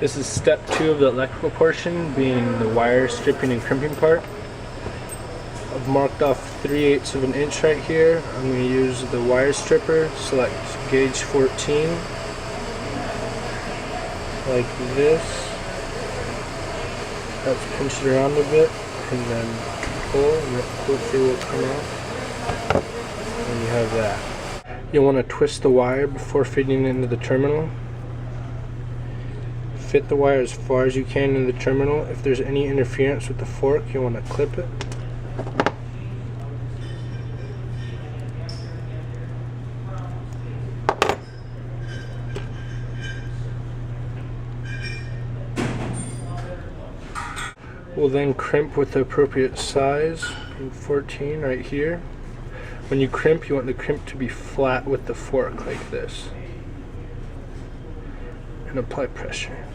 This is step 2 of the electrical portion, being the wire stripping and crimping part. I've marked off 3/8 of an inch right here. I'm going to use the wire stripper, select gauge 14, like this. Let's pinch it around a bit, and then pull, and it hopefully will come out. And you have that. You'll want to twist the wire before fitting it into the terminal. Fit the wire as far as you can in the terminal. If there's any interference with the fork, you'll want to clip it. We'll then crimp with the appropriate size, 14 right here. When you crimp, you want the crimp to be flat with the fork like this. And apply pressure.